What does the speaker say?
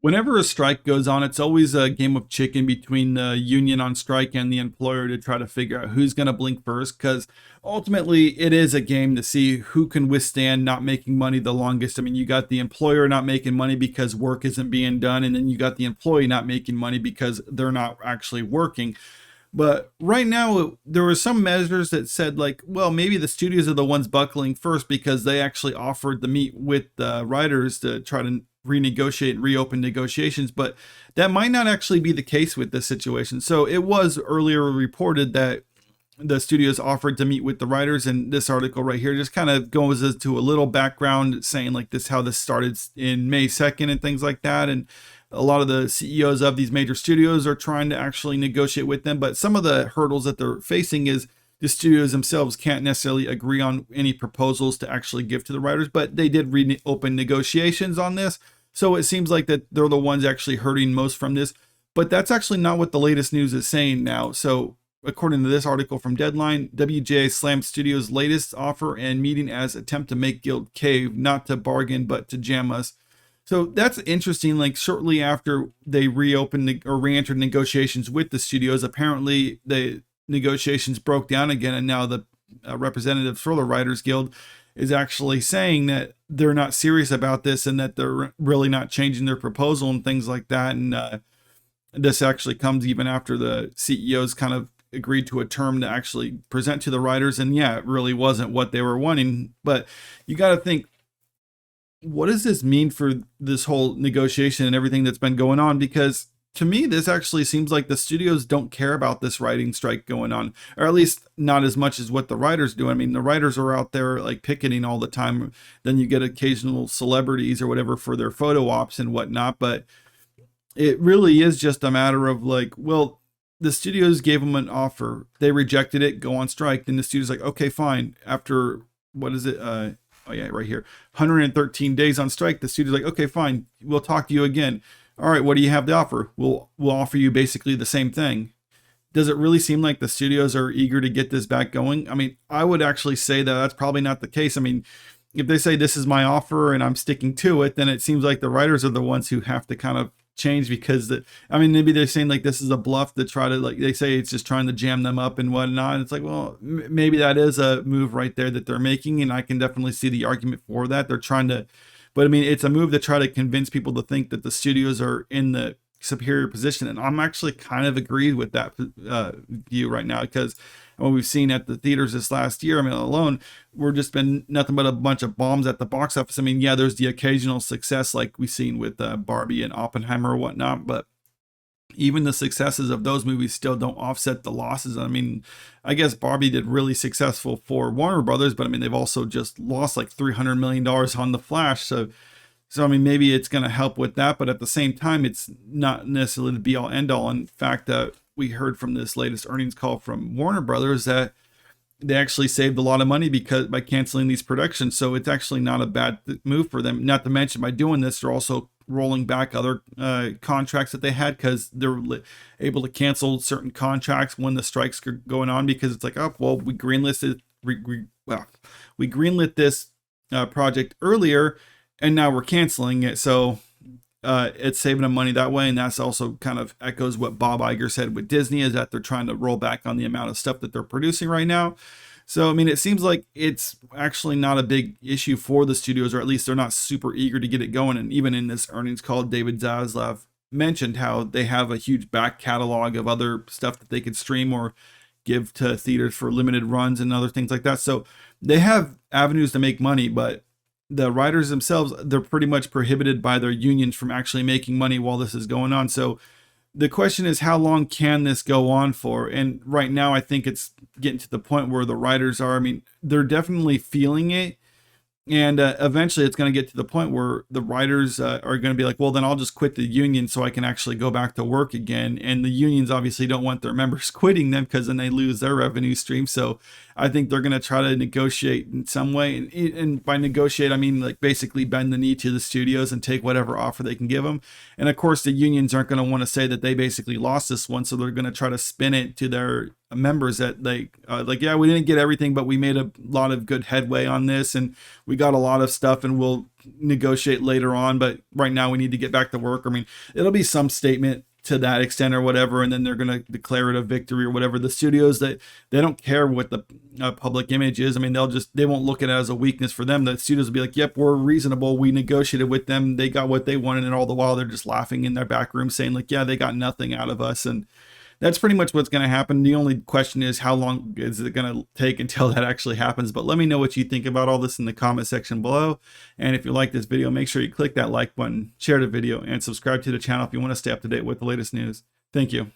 Whenever a strike goes on, it's always a game of chicken between the union on strike and the employer to try to figure out who's going to blink first. Because ultimately, it is a game to see who can withstand not making money the longest. I mean, you got the employer not making money because work isn't being done, and then you got the employee not making money because they're not actually working. But right now, there were some measures that said, like, well, maybe the studios are the ones buckling first because they actually offered to meet with the writers to try to renegotiate and reopen negotiations. But that might not actually be the case with this situation. So it was earlier reported that the studios offered to meet with the writers, and this article right here just kind of goes into a little background saying like this, how this started in May 2nd and things like that. And a lot of the CEOs of these major studios are trying to actually negotiate with them, but some of the hurdles that they're facing is the studios themselves can't necessarily agree on any proposals to actually give to the writers, but they did reopen negotiations on this. So it seems like that they're the ones actually hurting most from this, but that's actually not what the latest news is saying now. So according to this article from Deadline, WGA slammed studios' latest offer and meeting as attempt to make Guild cave, not to bargain, but to jam us. So that's interesting. Like shortly after they reopened or re-entered negotiations with the studios, apparently the negotiations broke down again, and now the representative for the Writers Guild is actually saying that they're not serious about this and that they're really not changing their proposal and things like that. And this actually comes even after the CEOs kind of agreed to a term to actually present to the writers. And yeah, it really wasn't what they were wanting. But you got to think, what does this mean for this whole negotiation and everything that's been going on? Because to me, this actually seems like the studios don't care about this writing strike going on, or at least not as much as what the writers do. I mean, the writers are out there like picketing all the time. Then you get occasional celebrities or whatever for their photo ops and whatnot. But it really is just a matter of like, well, the studios gave them an offer. They rejected it, go on strike. Then the studio's like, okay, fine. After, what is it? Oh yeah, right here. 113 days on strike. The studio's like, okay, fine. We'll talk to you again. All right, what do you have to offer? We'll offer you basically the same thing. Does it really seem like the studios are eager to get this back going? I mean, I would actually say that that's probably not the case. I mean, if they say this is my offer and I'm sticking to it, then it seems like the writers are the ones who have to kind of change, because I mean, maybe they're saying like this is a bluff to try to, like, they say it's just trying to jam them up and whatnot. And it's like, well, maybe that is a move right there that they're making, and I can definitely see the argument for that. They're trying to, but I mean, it's a move to try to convince people to think that the studios are in the superior position, and I'm actually kind of agreed with that view right now, because what we've seen at the theaters this last year, I mean, alone, we're just been nothing but a bunch of bombs at the box office. I mean, yeah, there's the occasional success like we've seen with Barbie and Oppenheimer or whatnot, but even the successes of those movies still don't offset the losses. I mean, I guess Barbie did really successful for Warner Brothers, but I mean, they've also just lost like $300 million on The Flash. So I mean, maybe it's going to help with that, but at the same time, it's not necessarily the be all end all. In fact, we heard from this latest earnings call from Warner Brothers that they actually saved a lot of money because by canceling these productions. So it's actually not a bad move for them. Not to mention, by doing this, they're also rolling back other contracts that they had, because they're able to cancel certain contracts when the strikes are going on, because it's like, oh, well, we greenlisted we greenlit this project earlier, and now we're canceling it. So it's saving them money that way. And that's also kind of echoes what Bob Iger said with Disney, is that they're trying to roll back on the amount of stuff that they're producing right now. So, I mean, it seems like it's actually not a big issue for the studios, or at least they're not super eager to get it going. And even in this earnings call, David Zaslav mentioned how they have a huge back catalog of other stuff that they could stream or give to theaters for limited runs and other things like that. So they have avenues to make money, but the writers themselves, they're pretty much prohibited by their unions from actually making money while this is going on. So the question is, how long can this go on for? And right now, I think it's getting to the point where the writers are, I mean, they're definitely feeling it. And eventually it's going to get to the point where the writers are going to be like, well, then I'll just quit the union so I can actually go back to work again. And the unions obviously don't want their members quitting them, because then they lose their revenue stream. So I think they're going to try to negotiate in some way. And by negotiate, I mean like basically bend the knee to the studios and take whatever offer they can give them. And of course, the unions aren't going to want to say that they basically lost this one. So they're going to try to spin it to their members that like, yeah, we didn't get everything, but we made a lot of good headway on this, and we got a lot of stuff, and we'll negotiate later on, but right now we need to get back to work. I mean, it'll be some statement to that extent or whatever, and then they're going to declare it a victory or whatever. The studios, that they don't care what the public image is. I mean, they won't look at it as a weakness for them. The studios will be like, yep, we're reasonable, we negotiated with them, they got what they wanted, and all the while they're just laughing in their back room saying like, yeah, they got nothing out of us. And that's pretty much what's going to happen. The only question is, how long is it going to take until that actually happens? But let me know what you think about all this in the comment section below. And if you like this video, make sure you click that like button, share the video, and subscribe to the channel if you want to stay up to date with the latest news. Thank you.